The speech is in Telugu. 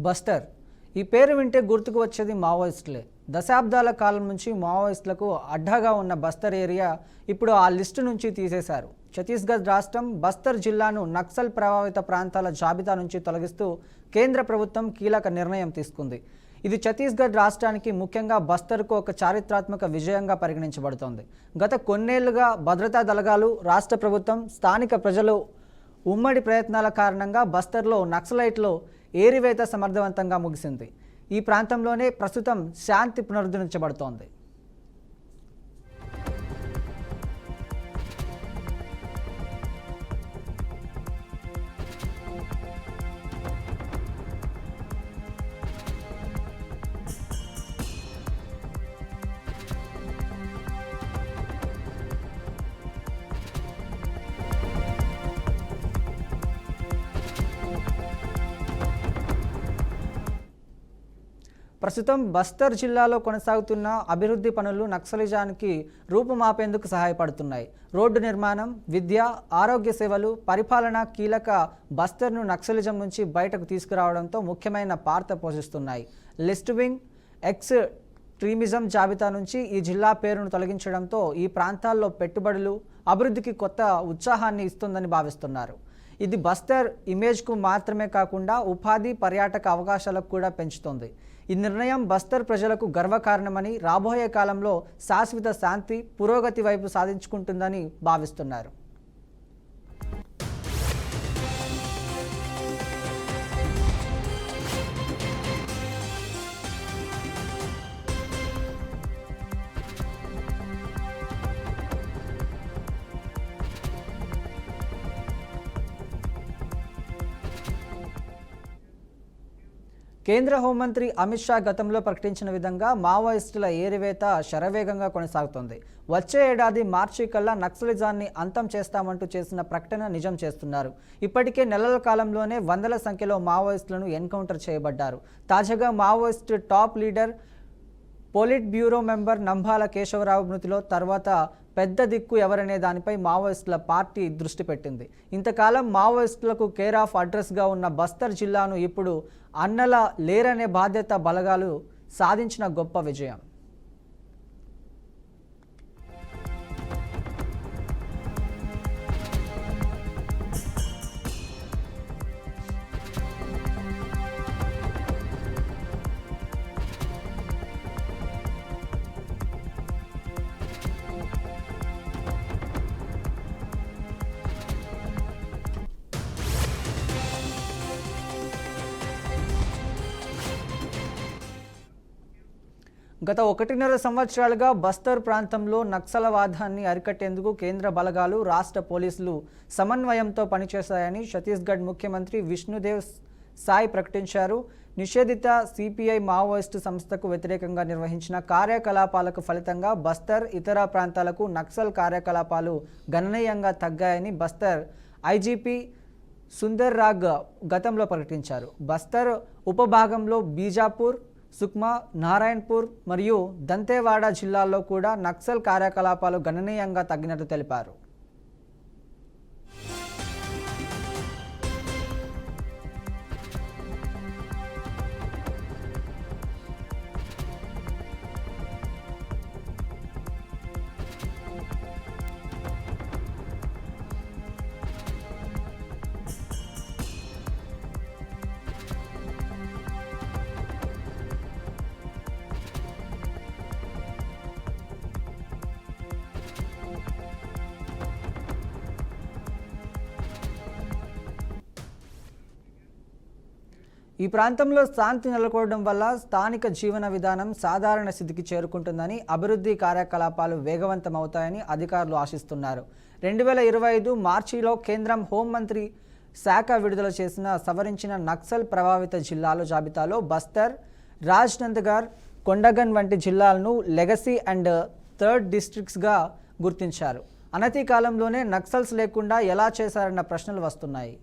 బస్తర్ ఈ పేరు వింటే గుర్తుకు వచ్చేది మావోయిస్టులే. దశాబ్దాల కాలం నుంచి మావోయిస్టులకు అడ్డాగా ఉన్న బస్తర్ ఏరియా ఇప్పుడు ఆ లిస్టు నుంచి తీసేశారు. ఛత్తీస్గఢ్ రాష్ట్రం బస్తర్ జిల్లాను నక్సల్ ప్రభావిత ప్రాంతాల జాబితా నుంచి తొలగిస్తూ కేంద్ర ప్రభుత్వం కీలక నిర్ణయం తీసుకుంది. ఇది ఛత్తీస్గఢ్ రాష్ట్రానికి, ముఖ్యంగా బస్తర్కు ఒక చారిత్రాత్మక విజయంగా పరిగణించబడుతోంది. గత కొన్నేళ్లుగా భద్రతా దళాలు, రాష్ట్ర ప్రభుత్వం, స్థానిక ప్రజలు ఉమ్మడి ప్రయత్నాల కారణంగా బస్తర్లో నక్సలైట్లు ఏరివేత సమర్థవంతంగా ముగిసింది. ఈ ప్రాంతంలోనే ప్రస్తుతం శాంతి పునరుద్ధరించబడుతోంది. ప్రస్తుతం బస్తర్ జిల్లాలో కొనసాగుతున్న అభివృద్ధి పనులు నక్సలిజానికి రూపుమాపేందుకు సహాయపడుతున్నాయి. రోడ్డు నిర్మాణం, విద్య, ఆరోగ్య సేవలు, పరిపాలన కీలక బస్తర్ను నక్సలిజం నుంచి బయటకు తీసుకురావడంతో ముఖ్యమైన పాత్ర పోషిస్తున్నాయి. లెఫ్ట్ వింగ్ ఎక్స్ట్రీమిజం జాబితా నుంచి ఈ జిల్లా పేరును తొలగించడంతో ఈ ప్రాంతాల్లో పెట్టుబడులు, అభివృద్ధికి కొత్త ఉత్సాహాన్ని ఇస్తుందని భావిస్తున్నారు. ఇది బస్తర్ ఇమేజ్కు మాత్రమే కాకుండా ఉపాధి, పర్యాటక అవకాశాలకు కూడా పెంచుతోంది. ఈ నిర్ణయం బస్తర్ ప్రజలకు గర్వకారణమని, రాబోయే కాలంలో శాశ్వత శాంతి, పురోగతి వైపు సాధించుకుంటుందని భావిస్తున్నారు. కేంద్ర హోంమంత్రి అమిత్ షా గతంలో ప్రకటించిన విధంగా మావోయిస్టుల ఏరివేత శరవేగంగా కొనసాగుతోంది. వచ్చే ఏడాది మార్చి కల్లా నక్సలిజాన్ని అంతం చేస్తామంటూ చేసిన ప్రకటన నిజం చేస్తున్నారు. ఇప్పటికే నెలల కాలంలోనే వందల సంఖ్యలో మావోయిస్టులను ఎన్కౌంటర్ చేయబడ్డారు. తాజాగా Maoist top leader, politburo member Nambala Keshava Rao మృతిలో తర్వాత పెద్ద దిక్కు ఎవరనే దానిపై మావోయిస్టుల పార్టీ దృష్టి పెట్టింది. ఇంతకాలం మావోయిస్టులకు కేర్ ఆఫ్ అడ్రస్గా ఉన్న బస్తర్ జిల్లాను ఇప్పుడు అన్నల లేరనే బాధ్యత బలగాలు సాధించిన గొప్ప విజయం. గత 1.5 సంవత్సరాలుగా బస్తర్ ప్రాంతంలో నక్సలవాదాన్ని అరికట్టేందుకు కేంద్ర బలగాలు, రాష్ట్ర పోలీసులు సమన్వయంతో పనిచేశాయని ఛత్తీస్గఢ్ ముఖ్యమంత్రి విష్ణుదేవ్ సాయ్ ప్రకటించారు. నిషేధిత సిపిఐ మావోయిస్టు సంస్థకు వ్యతిరేకంగా నిర్వహించిన కార్యకలాపాలకు ఫలితంగా బస్తర్, ఇతర ప్రాంతాలకు నక్సల్ కార్యకలాపాలు గణనీయంగా తగ్గాయని బస్తర్ ఐజీపీ సుందర్ రాగ్ గతంలో ప్రకటించారు. బస్తర్ ఉపభాగంలో బీజాపూర్, సుక్మా, నారాయణపూర్ మరియు దంతేవాడ జిల్లాల్లో కూడా నక్సల్ కార్యకలాపాలు గణనీయంగా తగ్గినట్టు తెలిపారు. ఈ ప్రాంతంలో శాంతి నెలకొనడం వల్ల స్థానిక జీవన విధానం సాధారణ స్థితికి చేరుకుంటుందని, అభివృద్ధి కార్యకలాపాలు వేగవంతమవుతాయని అధికారులు ఆశిస్తున్నారు. 2025 మార్చిలో కేంద్రం హోంమంత్రి శాఖ విడుదల చేసిన సవరించిన నక్సల్ ప్రభావిత జిల్లాల జాబితాలో బస్తర్, రాజ్నంద్గార్, కొండగన్ వంటి జిల్లాలను లెగసీ అండ్ థర్డ్ డిస్ట్రిక్ట్స్గా గుర్తించారు. అనతి కాలంలోనే నక్సల్స్ లేకుండా ఎలా చేశారన్న ప్రశ్నలు వస్తున్నాయి.